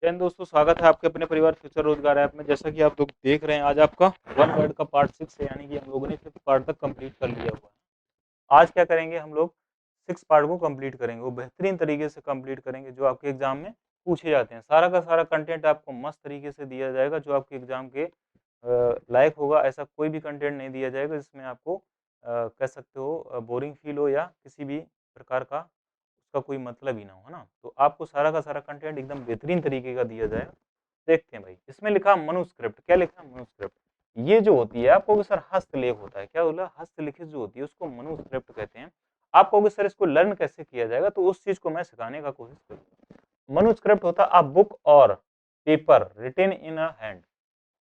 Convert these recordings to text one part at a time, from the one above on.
जय हिंद दोस्तों, स्वागत है आपके अपने परिवार फ्यूचर रोजगार ऐप में। जैसा कि आप लोग देख रहे हैं, आज आपका वन वर्ड का पार्ट 6 है, यानी कि हम लोगों ने 5th पार्ट तक कंप्लीट कर लिया हुआ है। आज क्या करेंगे, हम लोग 6 पार्ट को कंप्लीट करेंगे। वो बेहतरीन तरीके से कंप्लीट करेंगे जो आपके एग्जाम में पूछे जाते हैं। सारा का सारा कंटेंट आपको मस्त तरीके से दिया जाएगा जो आपके एग्जाम के लायक होगा। ऐसा कोई भी कंटेंट नहीं दिया जाएगा जिसमें आपको कह सकते हो बोरिंग फील हो या किसी भी प्रकार का उसका कोई मतलब ही ना हो, है ना। तो आपको सारा का सारा कंटेंट एकदम बेहतरीन तरीके का दिया जाएगा। देखते हैं भाई, इसमें लिखा मनुस्क्रिप्ट। क्या लिखा है? मनुस्क्रिप्ट। ये जो होती है, आप कहोगे सर हस्तलेख होता है। क्या बोला? हस्तलिखित जो होती है उसको मनुस्क्रिप्ट कहते हैं। आप कहोगे सर इसको लर्न कैसे किया जाएगा, तो उस चीज को मैं सिखाने का कोशिश करूंगा। मनुस्क्रिप्ट होता है अ बुक और paper written in a hand.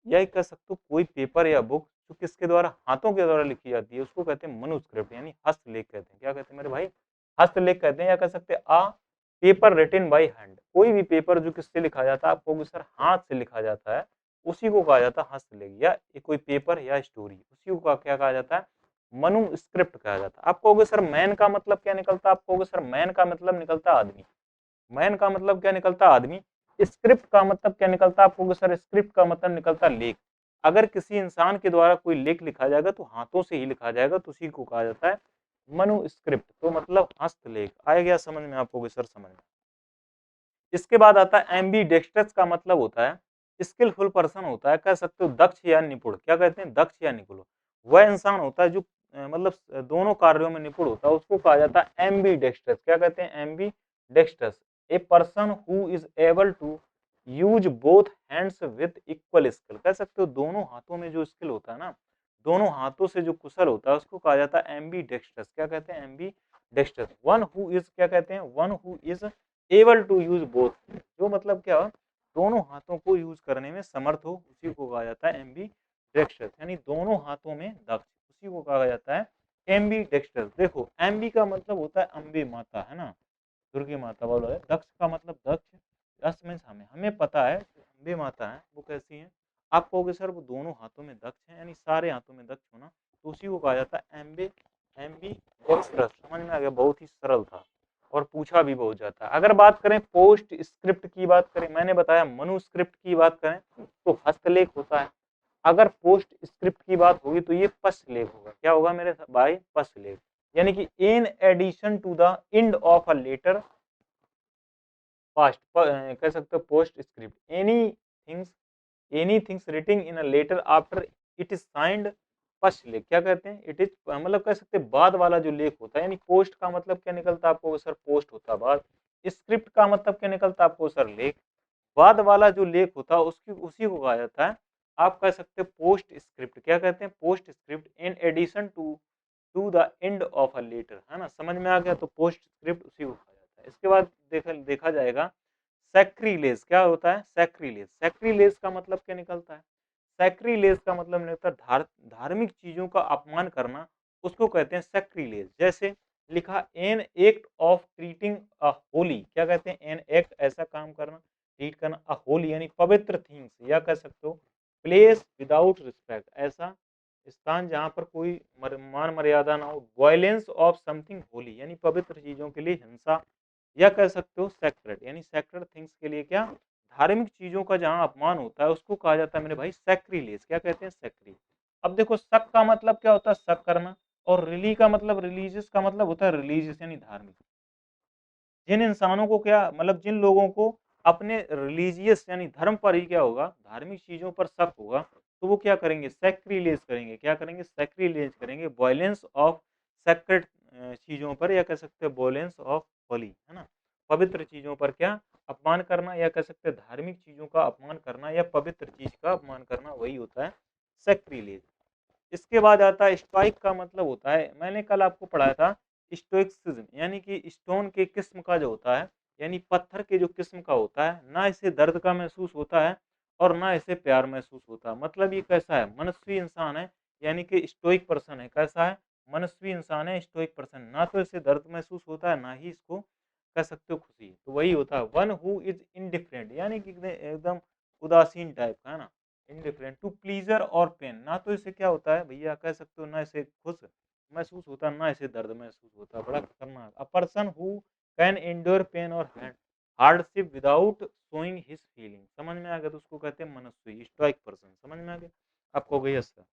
या कह सकते हो कोई पेपर या बुक जो किसके द्वारा, हाथों के द्वारा लिखी जाती है, उसको कहते हैं मनुस्क्रिप्ट, यानी हस्तलेख कहते हैं। क्या कहते हैं मेरे भाई? हस्तलेख कहते हैं। या कह सकते हैं आ पेपर रिटेन बाय हैंड। कोई भी पेपर जो किससे लिखा जाता है, आप कहोगे सर हाथ से लिखा जाता है, उसी को कहा जाता है हस्तलेख। या कोई पेपर या स्टोरी, उसी को क्या कहा जाता है? मनुस्क्रिप्ट कहा जाता है। आप कहोगे सर मैन का मतलब क्या निकलता है? आप कहोगे सर मैन का मतलब निकलता है आदमी। मैन का मतलब क्या निकलता? आदमी। स्क्रिप्ट का मतलब क्या निकलता? आपको सर स्क्रिप्ट का मतलब निकलता लेख। अगर किसी इंसान के द्वारा कोई लेख लिखा जाएगा तो हाथों से ही लिखा जाएगा, तो उसी को कहा जाता है मनुस्क्रिप्ट। तो मतलब हस्तलेख। आ गया समझ में आपको? सर समझ में। इसके बाद आता है एम्बीडेक्स्ट्रस। का मतलब होता है स्किलफुल पर्सन होता है, कह सकते हो दक्ष या निपुण। क्या कहते हैं? दक्ष या निपुण। वह इंसान होता है जो मतलब दोनों कार्यों में निपुण होता है, उसको कहा जाता है एम्बीडेक्स्ट्रस। क्या कहते हैं? Ambidextrous. A person who is able to use both hands with equal skill. कह सकते हो दोनों हाथों में जो स्किल होता है ना, दोनों हाथों से जो कुशल होता है, उसको कहा जाता है एम्बीडेक्स्ट्रस। क्या कहते हैं? एम्बीडेक्स्ट्रस। वन हु इज, क्या कहते हैं? One who is able to use both. जो मतलब क्या, दोनों हाथों को यूज करने में समर्थ हो, उसी को कहा जाता है एम्बीडेक्स्ट्रस, यानी दोनों हाथों में दक्ष, उसी को कहा जाता है एम्बीडेक्स्ट्रस। देखो एम्बी का मतलब होता है अम्बे माता, है ना, दुर्गे माता बोलो है। दक्ष का मतलब दक्ष। दक्ष मीन्स हमें हमें पता है कि अम्बे माता है वो कैसी है। आप कहोगे सर वो दोनों हाथों में दक्ष है, यानी सारे हाथों में दक्ष होना, तो उसी को कहा जाता है एम्बीडेक्स्ट्रस। समझ में आ गया? बहुत ही सरल था और पूछा भी बहुत जाता है। अगर बात करें पोस्ट स्क्रिप्ट की, बात करें, मैंने बताया मनुस्क्रिप्ट की बात करें तो हस्तलेख होता है। अगर पोस्ट स्क्रिप्ट की बात होगी तो ये पश्चलेख होगा। क्या होगा मेरे भाई? पश्चलेख। यानी कि in addition to the end of a letter past, कह सकते हो post script any things writing in a letter after it is signed. पश्चलेख। क्या कहते हैं? इट इज मतलब कह सकते हैं बाद वाला जो लेख होता है। यानी पोस्ट का मतलब क्या निकलता है आपको? सर पोस्ट होता है बाद। स्क्रिप्ट का मतलब क्या निकलता है आपको? सर लेख। बाद वाला जो लेख होता है उसकी उसी को कहा जाता है, आप कह सकते हैं पोस्ट स्क्रिप्ट। क्या कहते हैं? Postscript in addition to the end of a letter, है ना। समझ में आ गया? तो पोस्ट स्क्रिप्ट उसी को कहा जाता है। इसके बाद देखा जाएगा सैक्रिलेज। क्या होता है? सैक्रिलेज। सैक्रिलेज का मतलब क्या निकलता है? सैक्रिलेज का मतलब निकलता है धार्मिक चीजों का अपमान करना, उसको कहते हैं सैक्रिलेज। जैसे लिखा एन एक्ट ऑफ ट्रीटिंग अ होली। क्या कहते हैं? एन एक्ट, ऐसा काम करना, ट्रीट करना, अ होली यानी पवित्र थिंग्स, या कह सकते हो प्लेस विदाउट रिस्पेक्ट, ऐसा स्थान जहां पर कोई मान मर्यादा ना हो। वायलेंस ऑफ समथिंग होली यानी पवित्र चीजों के लिए हिंसा, या कह सकते हो सेक्रेड, यानी सेक्रेड थिंग्स के लिए क्या, धार्मिक चीजों का जहां अपमान होता है उसको कहा जाता है मेरे भाई सैक्रिलेज। क्या कहते हैं? सैक्री। अब देखो शक का मतलब क्या होता है? शक करना। और रिली का मतलब, रिलीजियस का मतलब होता है रिलीजियस यानी धार्मिक। जिन इंसानों को क्या मतलब, जिन लोगों को अपने रिलीजियस यानी धर्म पर ही क्या होगा, धार्मिक चीजों पर शक होगा, तो वो क्या करेंगे? सैक्रिलेज करेंगे। क्या करेंगे? सैक्रिलेज करेंगे। वॉयलेंस ऑफ सेक्रेड चीजों पर, या कह सकते हैं वॉयलेंस ऑफ होली, है ना, पवित्र चीजों पर क्या अपमान करना, या कह सकते हैं धार्मिक चीजों का अपमान करना, या पवित्र चीज का अपमान करना, वही होता है सैक्रिलेज। इसके बाद आता है स्टोइक। का मतलब होता है, मैंने कल आपको पढ़ाया था, स्टोइक्सिज्म, यानी कि स्टोन के किस्म का जो होता है, यानी पत्थर के जो किस्म का होता है, ना इसे दर्द का महसूस होता है और ना इसे प्यार महसूस होता है। मतलब ये कैसा है? मनस्वी इंसान है, यानी कि स्टोइक पर्सन है। कैसा है? मनस्वी इंसान है, स्टोइक पर्सन। ना तो इसे दर्द महसूस होता है, ना ही इसको कह सकते हो खुशी। तो वही होता है वन हु इज इनडिफरेंट, यानी कि एकदम उदासीन टाइप का, है ना। इंडिफरेंट टू प्लीजर और पेन, ना तो इसे क्या होता है भैया, कह सकते हो ना इसे खुश महसूस होता है, ना इसे दर्द महसूस होता है। बड़ा खतरनाक। A person who can endure pain और hardship without showing his feeling, समझ में आ गया, तो उसको कहते हैं मनस्वी, स्टोइक पर्सन, समझ में आ गया आपको, गई सर।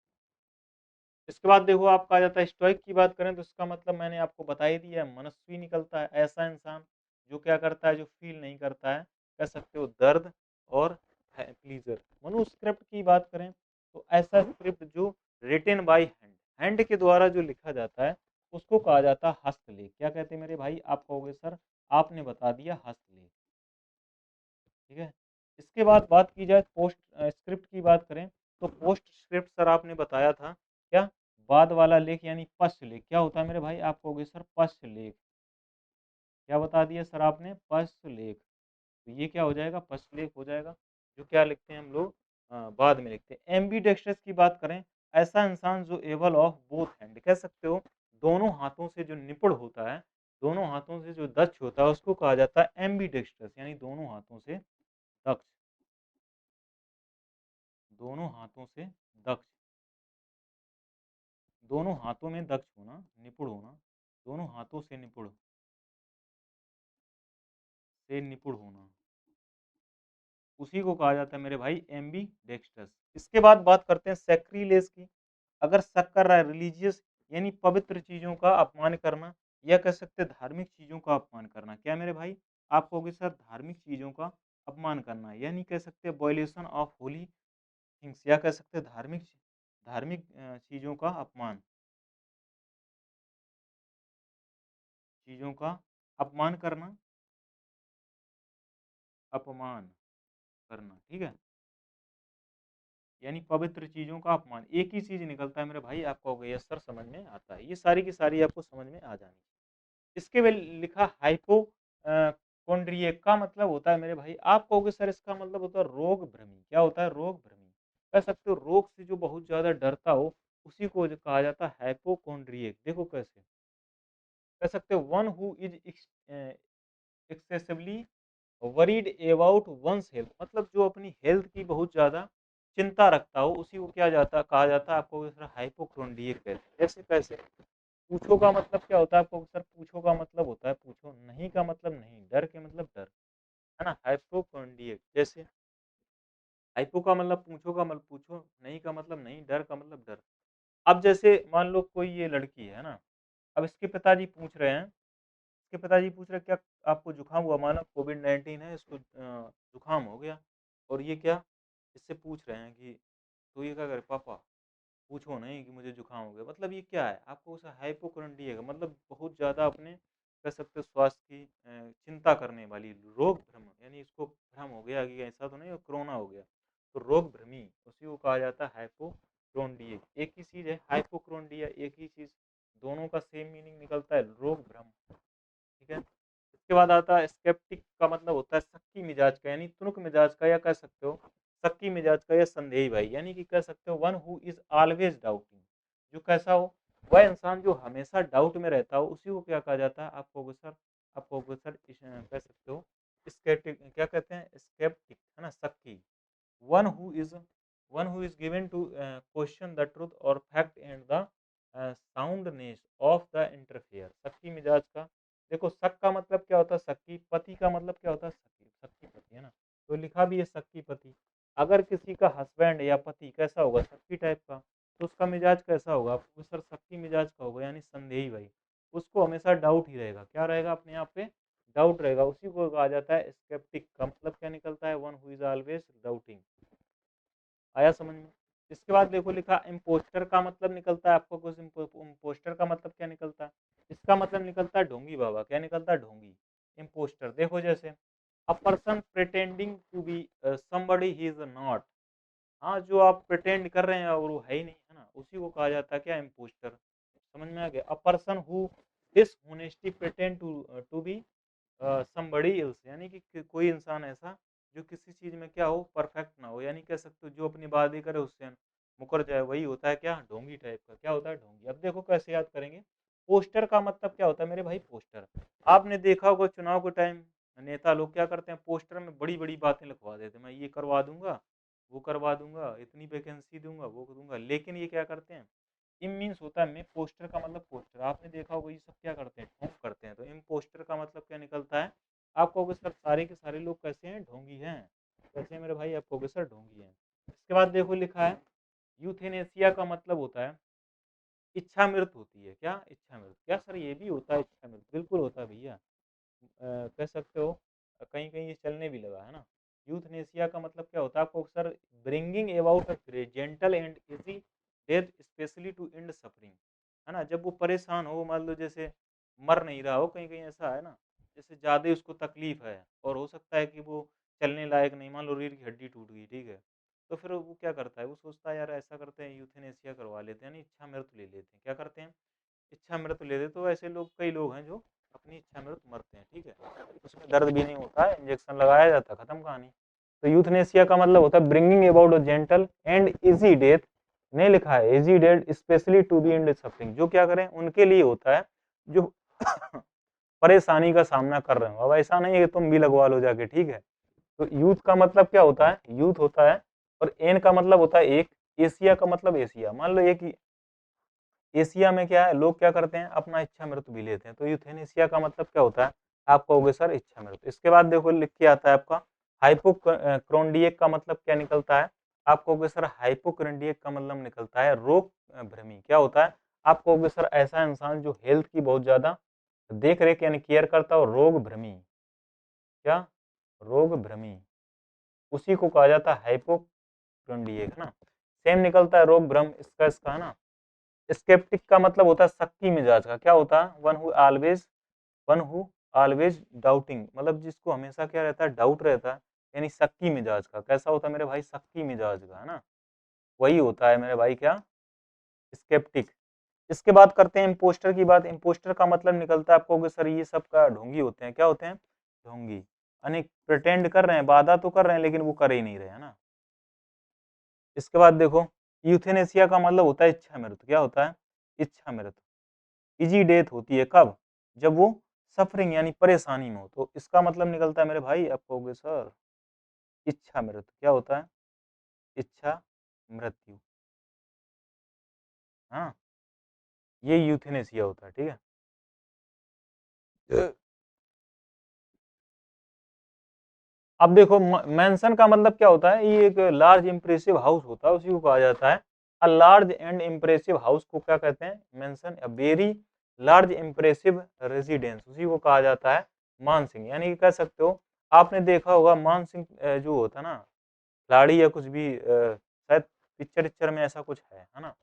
इसके बाद देखो आपका आ जाता है स्टोइक की बात करें तो इसका मतलब मैंने आपको बता ही दिया है, मनस्वी निकलता है, ऐसा इंसान जो क्या करता है, जो फील नहीं करता है, कह सकते हो दर्द और प्लीजर। मनुस्क्रिप्ट की बात करें तो ऐसा स्क्रिप्ट जो रिटेन बाय हैंड, हैंड के द्वारा जो लिखा जाता है उसको कहा जाता है हस्तलेख। क्या कहते हैं मेरे भाई, आप कहोगे सर आपने बता दिया हस्तलेख, ठीक है। इसके बाद बात की जाए पोस्ट स्क्रिप्ट की बात करें तो पोस्ट स्क्रिप्ट सर आपने बताया था क्या, बाद वाला लेख यानी पश्च लेख। क्या होता है मेरे भाई, आप कहोगे सर पश्च लेख, क्या बता दिया सर आपने, पश्च लेख। तो ये क्या हो जाएगा, पश्च लेख हो जाएगा, जो क्या लिखते हैं हम लोग बाद में लिखते हैं। एम्बी डेक्स्ट्रस की बात करें, ऐसा इंसान जो एबल ऑफ बोथ हैंड, कह सकते हो दोनों हाथों से जो निपुण होता है, दोनों हाथों से जो दक्ष होता है उसको कहा जाता है एम्बी डेक्स्ट्रस, यानी दोनों हाथों से दक्ष, दोनों हाथों से दक्ष, दोनों हाथों में दक्ष होना, निपुण होना, दोनों हाथों से निपुण होना, उसी को कहा जाता है मेरे भाई एम्बी डेक्स्ट्रस। इसके बाद बात करते हैं सैक्रिलेज की। अगर शक कर रहा है, रिलीजियस यानी पवित्र चीजों का अपमान करना, या कह सकते हैं धार्मिक चीजों का अपमान करना। क्या मेरे भाई, आप कहोगे सर धार्मिक चीजों का अपमान करना, यानी कह सकते हैं वॉयलेशन ऑफ होली थिंग्स, या कह सकते हैं धार्मिक धार्मिक चीजों का अपमान, चीजों का अपमान करना, अपमान करना, ठीक है, यानी पवित्र चीजों का अपमान। एक ही चीज निकलता है मेरे भाई, आपको हो गया सर, समझ में आता है, ये सारी की सारी आपको समझ में आ जानी। इसके वे लिखा हाइपो कॉन्ड्रिएक का मतलब होता है मेरे भाई, आप कहोगे सर इसका मतलब होता है रोग भ्रमी। क्या होता है, रोग भ्रमी, कह सकते हो रोग से जो बहुत ज्यादा डरता हो उसी को जो कहा जाता है हाइपोकॉन्ड्रिएक। देखो कैसे, कह सकते हो one who is excessively worried about one's health, मतलब जो अपनी हेल्थ की बहुत ज़्यादा चिंता रखता हो उसी को क्या जाता कहा जाता है, आपको हाइपोक्रोंडिएक कहते हैं। जैसे कैसे, पूछो का मतलब क्या होता है, आपको सर पूछो का मतलब होता है पूछो, नहीं का मतलब नहीं, डर के मतलब डर, है ना, हाइपोक्रोंडिएक। जैसे हाइपो का मतलब पूछो का मतलब पूछो, नहीं का मतलब नहीं, डर का मतलब डर। अब जैसे मान लो कोई ये लड़की है ना, अब इसके पिताजी पूछ रहे हैं, इसके पिताजी पूछ रहे क्या आपको जुकाम हुआ, माना कोविड-19 है, इसको जुकाम हो गया, और ये क्या इससे पूछ रहे हैं कि तो ये क्या करे, पापा पूछो नहीं कि मुझे जुकाम हो गया, मतलब ये क्या है, आपको उसे हाइपोक्रोंडिया का मतलब बहुत ज़्यादा अपने कह सकते हो स्वास्थ्य की चिंता करने वाली, रोग भ्रम, यानी इसको भ्रम हो गया कि ऐसा तो नहीं कोरोना हो गया, तो रोग भ्रमी उसी को कहा जाता है हाइपोक्रोंडिया। एक ही चीज़ है हाइपोक्रोंडिया, एक ही चीज़, दोनों का सेम मीनिंग निकलता है रोग भ्रम, ठीक है। इसके बाद आता है स्केप्टिक का मतलब होता है शक्की मिजाज का, यानी तुनक मिजाज का, या कह सकते हो शक्की मिजाज का या संदेही भाई, यानी कि कह सकते हो one who is always doubting, जो कैसा हो, वह इंसान जो हमेशा डाउट में रहता हो उसी को क्या कहा जाता है, आपको सर, आपको सर कह सकते हो स्केप्टिक, क्या कहते हैं स्केप्टिक, है ना, शक्की। one who is one who is given to question the truth or fact and the soundness of the interfere। शक्की मिजाज का, देखो शक का मतलब क्या होता है शक्की, पति का मतलब क्या होता है शक्की, शक्की पति, है ना, तो लिखा भी है शक्की पति। अगर किसी का हस्बैंड या पति कैसा होगा, शक्की टाइप का, तो उसका मिजाज कैसा होगा, आपको सर शक्की मिजाज का होगा, यानी संदेही भाई, उसको हमेशा डाउट ही रहेगा, क्या रहेगा अपने आप पे, डाउट रहेगा, उसी को कहा जाता है स्केप्टिक। का मतलब क्या निकलता है, one who is always doubting. आया समझ में। इसके बाद देखो लिखा इम्पोस्टर का मतलब निकलता है, आपको कुछ इम्पोस्टर का मतलब क्या निकलता है, इसका मतलब निकलता है ढोंगी बाबा। क्या निकलता है, ढोंगी। इम्पोस्टर देखो जैसे a person pretending to be somebody he is not, हाँ जो आप प्रिटेंड कर रहे हैं और वो है ही नहीं, है ना, उसी को कहा जाता है क्या, इम्पोस्टर। समझ में आ गया। A person who dishonestly pretend to to be somebody else, यानी कि कोई इंसान ऐसा जो किसी चीज में क्या हो, परफेक्ट ना हो, यानी कह सकते हो जो अपनी बात ही करे उससे मुकर जाए, वही होता है क्या, ढोंगी टाइप का। क्या होता है, ढोंगी। अब देखो कैसे याद करेंगे। पोस्टर का मतलब क्या होता है मेरे भाई, पोस्टर, आपने देखा होगा चुनाव के टाइम नेता लोग क्या करते हैं, पोस्टर में बड़ी बड़ी बातें लिखवा देते हैं, मैं ये करवा दूंगा, वो करवा दूंगा, इतनी वैकेंसी दूंगा, वो दूंगा, लेकिन ये क्या करते हैं, इम मीन्स होता है में, पोस्टर का मतलब पोस्टर, आपने देखा होगा ये सब क्या करते हैं, ठोंक करते हैं, तो इम पोस्टर का मतलब क्या निकलता है, आप कहोगे सर सारे के सारे लोग कैसे हैं, ढोंगी हैं। कैसे हैं मेरे भाई, आप कहोगे सर ढोंगी हैं। इसके बाद देखो लिखा है यूथेनेसिया का मतलब होता है इच्छा मृत्यु होती है। क्या इच्छा मृत्यु, क्या सर ये भी होता है इच्छा मृत्यु, बिल्कुल होता है भैया। कह सकते हो कहीं कहीं ये चलने भी लगा है ना। यूथनेसिया का मतलब क्या होता है आपको sir, bringing about a gentle and easy death specially to end suffering, है ना। जब वो परेशान हो, मान लो जैसे मर नहीं रहा हो, कहीं कहीं ऐसा है ना, जैसे ज़्यादा उसको तकलीफ है और हो सकता है कि वो चलने लायक नहीं, मान लो रीढ़ की हड्डी टूट गई, ठीक है, तो फिर वो क्या करता है, वो सोचता है यार ऐसा करते हैं यूथनेसिया करवा लेते हैं, इच्छा मृत्यु ले लेते हैं। क्या करते हैं, इच्छा मृत्यु ले लेते। तो ऐसे लोग, कई लोग हैं जो अपनी इच्छा मृत्यु मरते हैं, ठीक है। उसमें दर्द भी नहीं होता है, इंजेक्शन लगाया जाता है, खत्म कहानी। तो यूथनेसिया का मतलब होता है bringing about a gentle and easy death, नहीं लिखा है easy death specially to the end suffering, जो क्या करें उनके लिए होता है जो परेशानी का सामना कर रहे हो। अब ऐसा नहीं है कि तुम भी लगवा लो जाके, ठीक है। तो यूथ का मतलब क्या होता है, यूथ होता है, और एन का मतलब होता है एक, एशिया का मतलब एशिया। मान लो एक एशिया में क्या है, लोग क्या करते हैं अपना इच्छा मृत्यु भी लेते हैं। तो यूथेनेसिया का मतलब क्या होता है, आप कहोगे सर इच्छा मृत्यु। इसके बाद देखो लिख के आता है आपका हाइपोक्रोंडिएक का मतलब क्या निकलता है, आप कहोगे सर हाइपोक्रोंडिएक का मतलब निकलता है रोग भ्रमी। क्या होता है, आप कहोगे सर ऐसा इंसान जो हेल्थ की बहुत ज्यादा देख रेख यानी केयर करता हो, रोग भ्रमी। क्या, रोग भ्रमी, उसी को कहा जाता है हाइपोक्रोंडिएक, है ना। सेम निकलता है रोग भ्रम इसका है ना। स्केप्टिक का मतलब होता है शक्की मिजाज का। क्या होता है, वन हु ऑलवेज डाउटिंग, मतलब जिसको हमेशा क्या रहता है, डाउट रहता है, यानी शक्की मिजाज का। कैसा होता है मेरे भाई, शक्की मिजाज का, है ना। वही होता है मेरे भाई क्या, स्केप्टिक। इसके बाद करते हैं इम्पोस्टर की बात। इम्पोस्टर का मतलब निकलता है, आपको सर ये सब का ढोंगी होते हैं। क्या होते हैं, ढोंगी, यानी प्रिटेंड कर रहे हैं, वादा तो कर रहे हैं लेकिन वो कर ही नहीं रहे, है ना। इसके बाद देखो यूथेनेसिया का मतलब होता है इच्छा मृत्यु। क्या होता है, इच्छा मृत्यु। इजी डेथ होती है कब, जब वो सफरिंग यानी परेशानी में हो। तो इसका मतलब निकलता है मेरे भाई, आप कहोगे सर इच्छा मृत्यु। क्या होता है, इच्छा मृत्यु, हाँ, ये यूथेनेसिया होता है, ठीक है। अब देखो मेंशन का मतलब क्या होता है, ये एक लार्ज इंप्रेसिव हाउस होता है, उसी को कहा जाता है a large and impressive house को क्या कहते हैं, mention. A very large impressive residence, उसी को कहा जाता है मानसिंह। यानी कि कह सकते हो, आपने देखा होगा मानसिंह जो होता है ना, खिलाड़ी या कुछ भी, शायद पिक्चर पिक्चर में ऐसा कुछ है ना।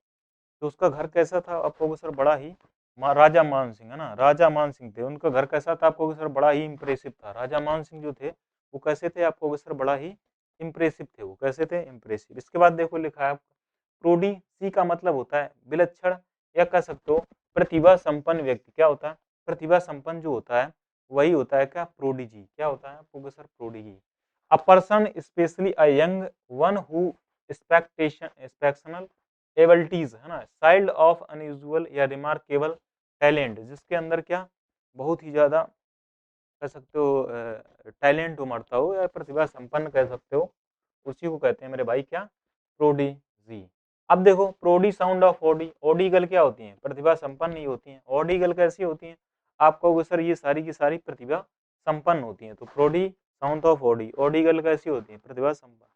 तो उसका घर कैसा था, आप कहोगे सर बड़ा ही, राजा मान सिंह, है ना, राजा मान सिंह थे, उनका घर कैसा था, आप कहोगे सर बड़ा ही इंप्रेसिव था। राजा मान सिंह जो थे वो कैसे थे, आप कहोगे सर बड़ा ही इंप्रेसिव थे। वो कैसे थे, इंप्रेसिव। इसके बाद देखो लिखा है प्रोडी, सी का मतलब होता है विलक्षण, या कह सकते हो प्रतिभा संपन्न व्यक्ति। क्या होता है, प्रतिभा संपन्न जो होता है वही होता है क्या, प्रोडिजी। क्या होता है, आप कहोगे sir prodigy. A person specially a young one who एक्सपेक्शनल abilities, है ना, चाइल्ड ऑफ अनयूजुअल या रिमार्केबल टैलेंट, जिसके अंदर क्या बहुत ही ज्यादा कह सकते हो टैलेंट उमड़ता हो या प्रतिभा संपन्न कह सकते हो, उसी को कहते हैं मेरे भाई क्या, प्रोडिजी। अब देखो प्रोडी साउंड ऑफ ओडी, ओडीगल क्या होती है, प्रतिभा संपन्न नहीं होती है। ओडीगल कैसी होती है, आप कहोगे सर ये सारी की सारी प्रतिभा संपन्न होती है। तो प्रोडी साउंड ऑफ ओडी, ओडीगल कैसी होती है, प्रतिभा संपन्न।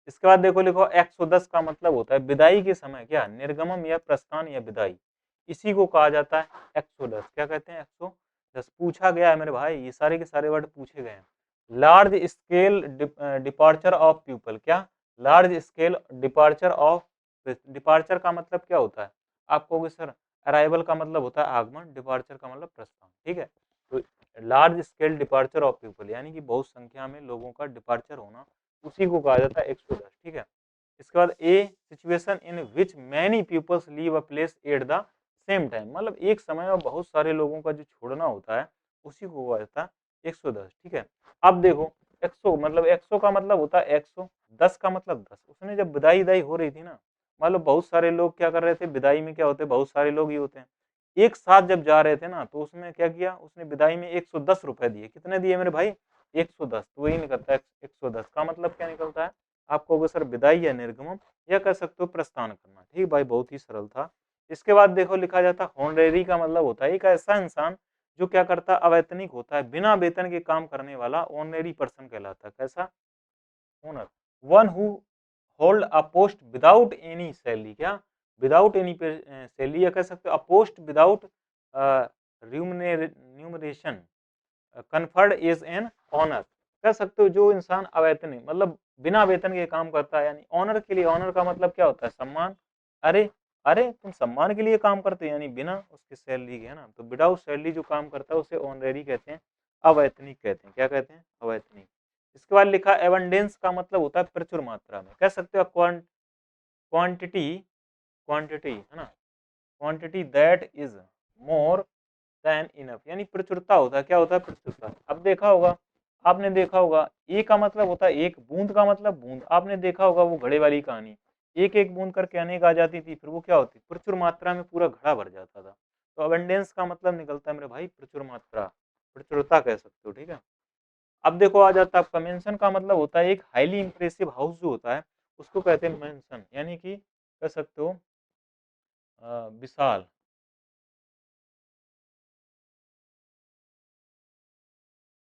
इसके बाद देखो लिखो 110 का मतलब होता है विदाई के समय, क्या निर्गमन या प्रस्थान या विदाई, इसी को कहा जाता है 110। क्या कहते हैं, 110। पूछा गया है मेरे भाई, ये सारे के सारे वर्ड पूछे गए हैं। Large scale departure of people, क्या large scale departure of, departure का मतलब क्या होता है, आप कहोगे सर अराइवल का मतलब होता है आगमन, डिपार्चर का मतलब प्रस्थान, ठीक है। तो large scale departure of people यानी कि बहुत संख्या में लोगों का डिपार्चर होना, उसी को कहा जाता है 110, ठीक है। इसके बाद a situation in which many peoples leave a place at the same time, मतलब एक समय में बहुत सारे लोगों का जो छोड़ना होता है उसी को कहा जाता है 110, ठीक है। अब देखो 100 मतलब 100 का मतलब होता है 100, 10 का मतलब 10। उसने जब विदाई विदाई हो रही थी ना, मतलब बहुत सारे लोग क्या कर रहे थे, विदाई में क्या होते हैं, बहुत सारे लोग ही होते हैं, एक साथ जब जा रहे थे ना, तो उसने क्या किया, उसने विदाई में 110 रुपए दिए। कितने दिए मेरे भाई, 110। तो वही निकलता है 110 का मतलब क्या निकलता है, आप कहोगे सर विदाई या निर्गमन, या कह सकते हो प्रस्थान करना, ठीक भाई, बहुत ही सरल था। इसके बाद देखो लिखा जाता है हॉनरेरी का मतलब होता है एक ऐसा इंसान जो क्या करता है, अवैतनिक होता है, बिना वेतन के काम करने वाला ऑनरेरी पर्सन कहलाता है। कैसा? Honour. One who hold a post without any salary, क्या विदाउट एनी सैलरी, या कह सकते हो a post without remuneration conferred is an honour. कह सकते हो जो इंसान अवैतनिक मतलब बिना वेतन के काम करता है, यानी ऑनर के लिए, ऑनर का मतलब क्या होता है, सम्मान। अरे अरे तुम सम्मान के लिए काम करते हो, यानी बिना उसकी सैलरी के, है ना। तो विदाउट सैलरी जो काम करता है उसे ऑनरेरी कहते हैं, अवैतनिक कहते हैं। क्या कहते हैं? अवैतनिक। इसके बाद लिखा एबंडेंस का मतलब होता है प्रचुर मात्रा में। कह सकते हो क्वांटिटी, क्वांटिटी है ना, quantity that is more than enough, यानी प्रचुरता होता है। क्या होता है? प्रचुरता। अब देखा होगा, आपने देखा होगा ए का मतलब होता है एक, बूंद का मतलब बूंद। आपने देखा होगा वो घड़े वाली कहानी, एक एक बूंद करके अनेक आ जाती थी, फिर वो क्या होती, प्रचुर मात्रा में पूरा घड़ा भर जाता था। तो अबंडेंस का मतलब निकलता है मेरे भाई प्रचुर मात्रा, प्रचुरता कह सकते हो। ठीक है। अब देखो आ जाता है आपका मेंशन का मतलब होता है एक हाईली इंप्रेसिव हाउस जो होता है उसको कहते हैं मेंशन, यानी कि कह सकते हो विशाल।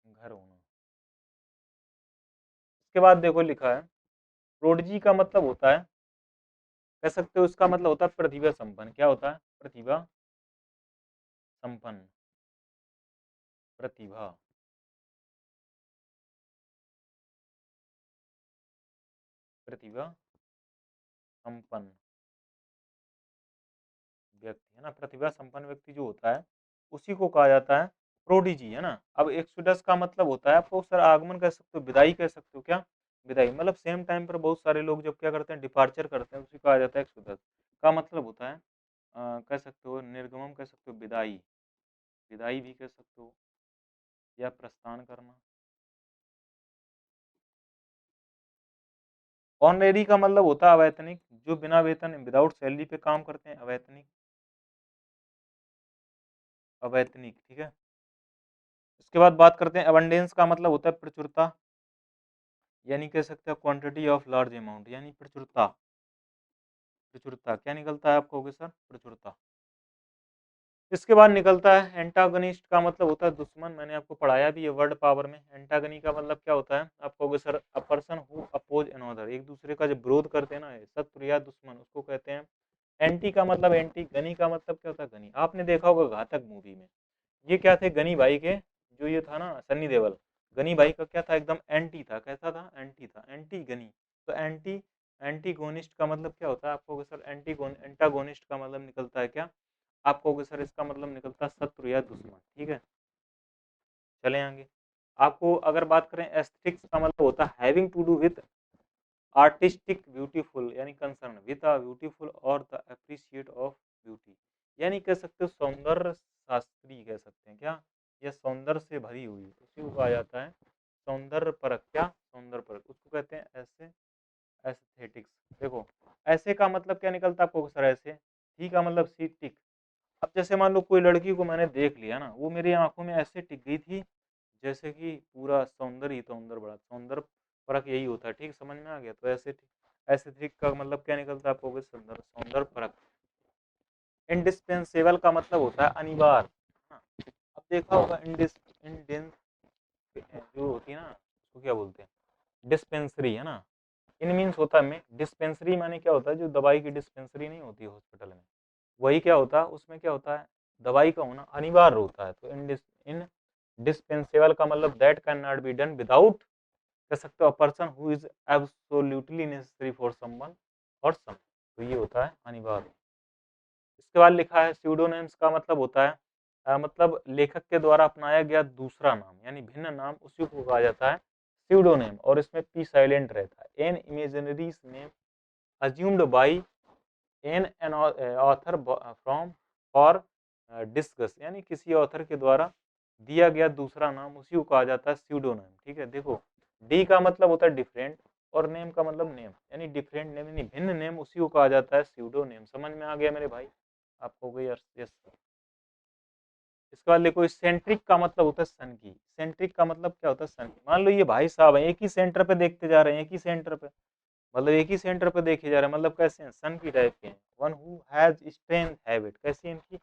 घर होना। इसके बाद देखो लिखा है प्रोडजी का मतलब होता है, कह सकते हो इसका मतलब होता है प्रतिभा संपन्न। क्या होता है? प्रतिभा संपन्न, प्रतिभा, प्रतिभा संपन्न व्यक्ति, है ना। प्रतिभा संपन्न व्यक्ति जो होता है उसी को कहा जाता है प्रोडिजी, है ना। अब एक्सोडस का मतलब होता है आपको सर आगमन कह सकते हो, विदाई कह सकते हो। क्या? विदाई, मतलब सेम टाइम पर बहुत सारे लोग जब क्या करते हैं, डिपार्चर करते हैं, उसी को कहा जाता है एक्सोडस। का मतलब होता है कह सकते हो निर्गमन, कह सकते हो विदाई, विदाई भी कह सकते हो, या प्रस्थान करना। ऑनरेरी का मतलब होता है अवैतनिक, जो बिना वेतन विदाउट सैलरी पे काम करते हैं, अवैतनिक, अवैतनिक। ठीक है। इसके बाद बात करते हैं अबंडेंस का मतलब होता है प्रचुरता, यानी कह सकते हैं क्वांटिटी ऑफ लार्ज अमाउंट, यानी प्रचुरता, प्रचुरता। क्या निकलता है आपको सर? प्रचुरता। इसके बाद निकलता है एंटागनिस्ट का मतलब होता है दुश्मन। मैंने आपको पढ़ाया भी है वर्ड पावर में। एंटागनी का मतलब क्या होता है आप कहोगे sir? A person who oppose another, एक दूसरे का जब विरोध करते हैं ना, शत्रु या दुश्मन, उसको कहते हैं। एंटी का मतलब एंटी, गनी का मतलब क्या होता है? गनी। आपने देखा होगा घातक मूवी में ये क्या थे, गनी भाई के, जो ये था ना सन्नी देओल, गनी भाई का क्या था, एकदम एंटी था। कैसा था? एंटी था, एंटी गनी। तो एंटी, एंटीगोनिस्ट का मतलब क्या होता है आपको सर? एंटागोनिस्ट का मतलब निकलता है क्या आपको सर? इसका मतलब निकलता है शत्रु या दुश्मन। ठीक है। चले आगे। आपको अगर बात करें एस्थेटिक्स का मतलब होता है having to do with artistic beautiful, यानी कंसर्न विद अ ब्यूटीफुल और द अप्रिशिएट ऑफ ब्यूटी, यानी कह सकते हो सौंदर्य शास्त्री कह सकते हैं। क्या? यह सौंदर्य से भरी हुई, उसी को कहा जाता है सौंदर्य परक। क्या? सौंदर्य परक, उसको कहते हैं ऐसे, एस्थेटिक्स। देखो ऐसे का मतलब क्या निकलता है आपको सर? ऐसे। ठीक का मतलब सी टिक। अब जैसे मान लो कोई लड़की को मैंने देख लिया ना, वो मेरी आंखों में ऐसे टिक गई थी जैसे कि पूरा सौंदर्य ही सौंदर्य बड़ा, सौंदर्य परक यही होता है। ठीक, समझ में आ गया? तो ऐसे ऐसे ठीक का मतलब क्या निकलता है आपको? सौंदर्य, सौंदर्य परक। इंडिस्पेंसेबल का मतलब होता है अनिवार्य। हाँ, अब देखा होगा इंडेंस जो होती है ना, उसको क्या बोलते हैं? डिस्पेंसरी, है ना। इन मीन्स होता है में डिस्पेंसरी, माने क्या होता है? जो दवाई की डिस्पेंसरी नहीं होती हॉस्पिटल में, वही क्या होता है उसमें, क्या होता है? दवाई का होना अनिवार्य होता है। तो इन डिस्पेंसेबल का मतलब that can not be done without, कह सकते हो person who is absolutely necessary for someone और सम। तो ये होता है अनिवार्य। इसके बाद लिखा है स्यूडोनेम्स का मतलब होता है मतलब लेखक के द्वारा अपनाया गया दूसरा नाम, यानी भिन्न नाम, उसी को कहा जाता है स्यूडोनेम। और इसमें पी साइलेंट रहता है। An imaginary name assumed by an author from for discuss, यानी किसी ऑथर के द्वारा दिया गया दूसरा नाम, उसी को कहा जाता है स्यूडोनेम। ठीक है। देखो डी का मतलब होता है डिफरेंट, और नेम का मतलब नेम, यानी डिफरेंट नेम यानी भिन्न नेम, उसी को कहा जाता है स्यूडोनेम। समझ में आ गया मेरे भाई? आपको कोई यस। इसके बाद देखो सेंट्रिक का मतलब होता है सन की। सेंट्रिक का मतलब क्या होता है? सन की। मान लो ये भाई साहब है, एक ही सेंटर पे देखते जा रहे हैं, एक ही सेंटर पे, मतलब एक ही सेंटर पे देखे जा रहे हैं, मतलब कैसे हैं? सन की टाइप के हैं। One who has strength habit, कैसी है इनकी?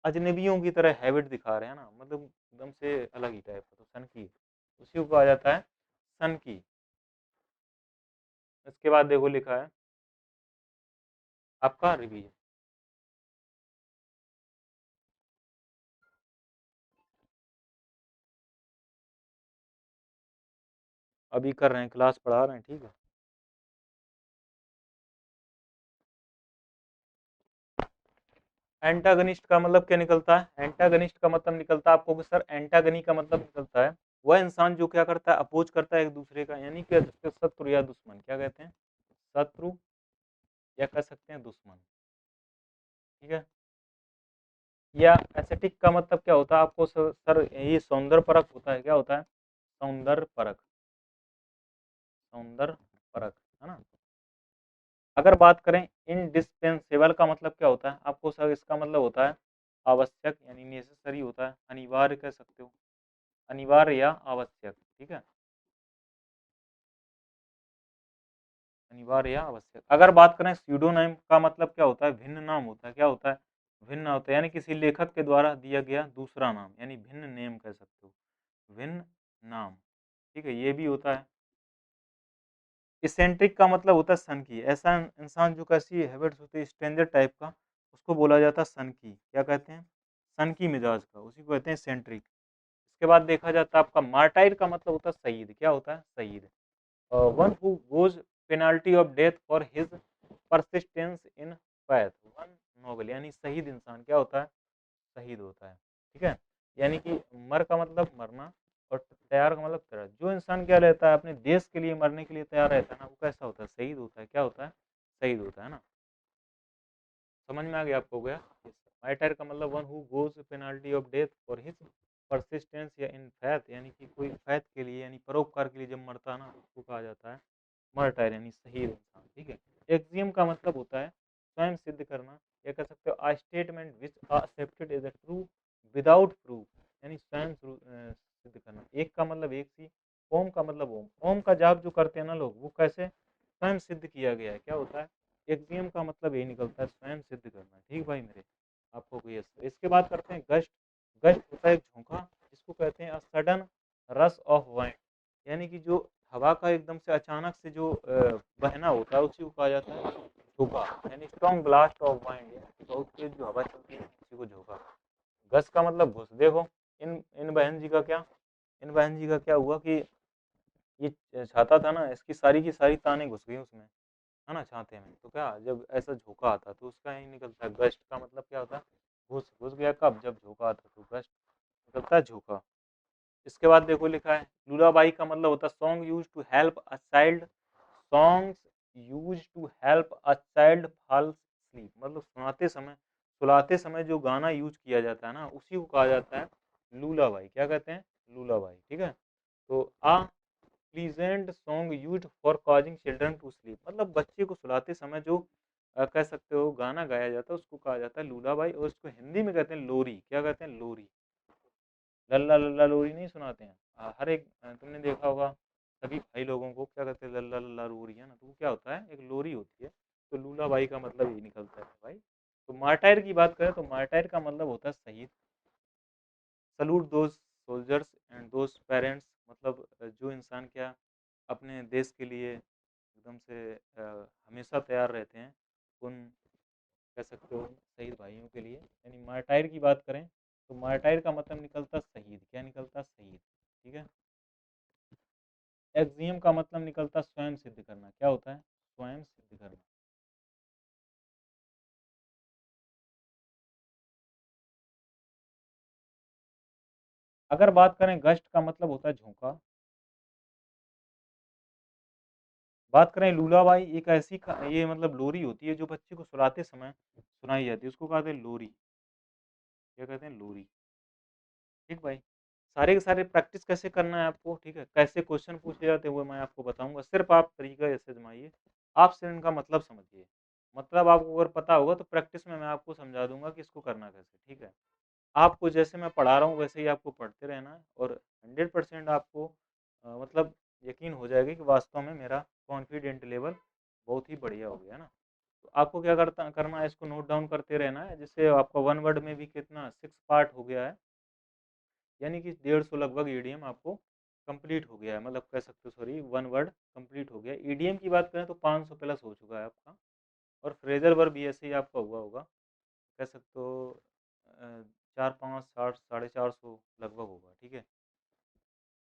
अजनबियों की तरह हैबिट दिखा रहे हैं ना, मतलब एकदम से अलग ही टाइप का, तो सन की उसी को कहा जाता है सन की। इसके बाद देखो लिखा है आपका रिवीजन। अभी कर रहे हैं, क्लास पढ़ा रहे हैं, ठीक है। एंटागनिस्ट का मतलब क्या निकलता है? एंटागनिस्ट का मतलब निकलता है आपको कि सर एंटागनी का मतलब निकलता है वह इंसान जो क्या करता है, अपोज करता है एक दूसरे का, यानी कि शत्रु या दुश्मन, क्या कहते हैं, शत्रु या कह सकते हैं दुश्मन, ठीक है। या एस्थेटिक का मतलब क्या होता है आपको सर ये सौंदर्य परक होता है, क्या होता है, सौंदर्य परक, सौंदर्य परक, है ना। अगर बात करें इनडिस्पेंसेबल का मतलब क्या होता है आपको सर, इसका मतलब होता है आवश्यक, यानी नेसेसरी होता है, अनिवार्य कह सकते हो, अनिवार्य या आवश्यक, ठीक है, अनिवार्य या आवश्यक। अगर बात करें स्यूडोनाइम का मतलब क्या होता है, भिन्न नाम होता है, क्या होता है, भिन्न होता है, यानी किसी लेखक के द्वारा दिया गया दूसरा नाम, यानी भिन्न नेम कह सकते हो, भिन्न नाम, ठीक है, ये भी होता है। इसेंट्रिक का मतलब होता है सन की, ऐसा इंसान जो कैसी हैबिट्स होती है स्ट्रेंजर टाइप का, उसको बोला जाता है सन की, क्या कहते हैं, सन की मिजाज का, उसी को कहते हैं इसेंट्रिक। इसके बाद देखा जाता है आपका मार्टाइर का मतलब होता है शहीद, क्या होता है, शहीद, one who goes penalty of death for his persistence in faith, one noble, यानी शहीद इंसान क्या होता है, शहीद होता है, ठीक है। यानी कि मर का मतलब मरना और तैयार का मतलब तैयार, जो इंसान क्या रहता है अपने देश के लिए मरने के लिए तैयार रहता है ना, वो कैसा होता है, शहीद होता है, क्या होता है, शहीद होता है ना। समझ में आ गया आपको, गया। मार्टायर का मतलब one who goes penalty of death for his persistence या इन फैथ, यानी कि कोई फैथ के लिए यानी परोपकार के लिए जब मरता है ना, उसको कहा जाता है मार्टायर, यानी शहीद इंसान, ठीक है। एक्सियम का मतलब होता है स्वयं सिद्ध करना, या कह सकते हो a statement which accepted as a true without proof, यानी स्वयं सिद्ध करना। एक का मतलब एक सी, ओम का मतलब ओम, ओम का जाप जो करते हैं ना लोग, वो कैसे स्वयं सिद्ध किया गया है, क्या होता है, एक्सियम का मतलब यही निकलता है स्वयं सिद्ध करना, ठीक भाई मेरे, आपको कोई इसके बाद करते हैं गस्ट। गस्ट होता है एक झोंका, जिसको कहते हैं सडन रस ऑफ वाइंड, यानी कि जो हवा का एकदम से अचानक से जो बहना होता है उसी को कहा जाता है झोंका, यानी स्ट्रॉन्ग ब्लास्ट ऑफ वाइंड, बहुत तेज जो हवा चलती है उसी को झोंका। गस का मतलब घुस, देखो इन बहन जी का क्या, इन बहन जी का क्या हुआ कि ये छाता था ना, इसकी सारी की सारी ताने घुस गई उसमें, है ना, छाते में, तो क्या जब ऐसा झोंका आता तो उसका ही निकलता है, गस्ट का मतलब क्या होता है, घुस घुस गया कब, जब झोंका आता तो गस्ट निकलता है, झोंका। इसके बाद देखो लिखा है लूलाबाई का मतलब होता है song use to help a child, songs use to help a child fall sleep, मतलब सुलाते समय जो गाना यूज किया जाता है ना, उसी को कहा जाता है लूलाबाई, क्या कहते हैं, लूलाबाई, ठीक है। तो a pleasant song used for causing children to sleep, मतलब बच्चे को सुलाते समय जो कह सकते हो गाना गाया जाता है उसको कहा जाता है लूलाबाई, और उसको हिंदी में कहते हैं लोरी, क्या कहते हैं, लोरी। लल्ला लल्ला लोरी नहीं सुनाते हैं, हर एक तुमने देखा होगा सभी भाई लोगों को क्या कहते हैं, लल्ला लल्ला लोरी, है ना, तो वो क्या होता है, एक लोरी होती है। तो लूलाबाई का मतलब ये निकलता है भाई। तो मार्टायर की बात करें तो मार्टायर का मतलब होता है शहीद। Salute those soldiers and those parents, मतलब जो इंसान क्या अपने देश के लिए एकदम से हमेशा तैयार रहते हैं, उन कह सकते हो शहीद भाइयों के लिए, यानी मार्टायर की बात करें तो मार्टायर का मतलब निकलता शहीद, क्या निकलता शहीद, ठीक है। एक्सियम का मतलब निकलता स्वयं सिद्ध करना, क्या होता है, स्वयं सिद्ध करना। अगर बात करें गस्ट का मतलब होता है झोंका, बात करें लूलाबाई एक ऐसी ये मतलब लोरी होती है जो बच्चे को सुलाते समय सुनाई जाती है, उसको कहते हैं लोरी, क्या कहते हैं, लोरी, ठीक भाई। सारे के सारे प्रैक्टिस कैसे करना है आपको, ठीक है, कैसे क्वेश्चन पूछे जाते हैं वो मैं आपको बताऊंगा, सिर्फ आप तरीका ऐसे जमाइए, आप सिर्फ इनका मतलब समझिए, मतलब आपको अगर पता होगा तो प्रैक्टिस में मैं आपको समझा दूंगा कि इसको करना कैसे, ठीक है। आपको जैसे मैं पढ़ा रहा हूँ वैसे ही आपको पढ़ते रहना है, और 100% आपको मतलब यकीन हो जाएगा कि वास्तव में मेरा कॉन्फिडेंट लेवल बहुत ही बढ़िया हो गया है ना। तो आपको क्या करना है, इसको नोट डाउन करते रहना है। जैसे आपका वन वर्ड में भी कितना 6 पार्ट हो गया है, यानी कि 150 लगभग ईडीएम आपको कंप्लीट हो गया है, मतलब कह सकते हो, सॉरी, वन वर्ड कंप्लीट हो गया। ईडीएम की बात करें तो 500 प्लस हो चुका है आपका, और फ्रेजल वर्ब भी ऐसे ही आपका हुआ होगा, कह सकते हो 4-5-60 450 लगभग होगा, ठीक है।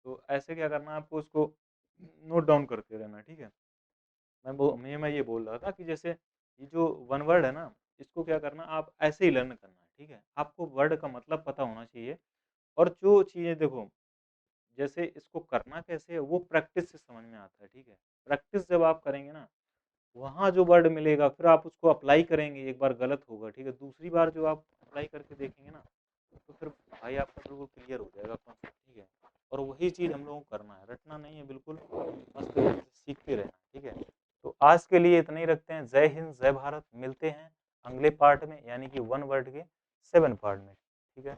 तो ऐसे क्या करना है आपको, उसको नोट डाउन करते रहना, ठीक है। मैं ये बोल रहा था कि जैसे ये जो वन वर्ड है ना, इसको क्या करना, आप ऐसे ही लर्न करना है, ठीक है। आपको वर्ड का मतलब पता होना चाहिए, और जो चीज़ें देखो, जैसे इसको करना कैसे है वो प्रैक्टिस से समझ में आता है, ठीक है। प्रैक्टिस जब आप करेंगे ना, वहाँ जो वर्ड मिलेगा फिर आप उसको अप्लाई करेंगे, एक बार गलत होगा, ठीक है, दूसरी बार जो आप अप्लाई करके देखेंगे ना, तो फिर भाई आपका बिल्कुल क्लियर हो जाएगा कॉन्सेप्ट, ठीक है। और वही चीज़ हम लोगों को करना है, रटना नहीं है, बिल्कुल मस्त तरीके से सीखते रहना, ठीक है। तो आज के लिए इतना ही रखते हैं। जय हिंद, जय भारत। मिलते हैं अगले पार्ट में, यानी कि वन वर्ड के 7 पार्ट में, ठीक है।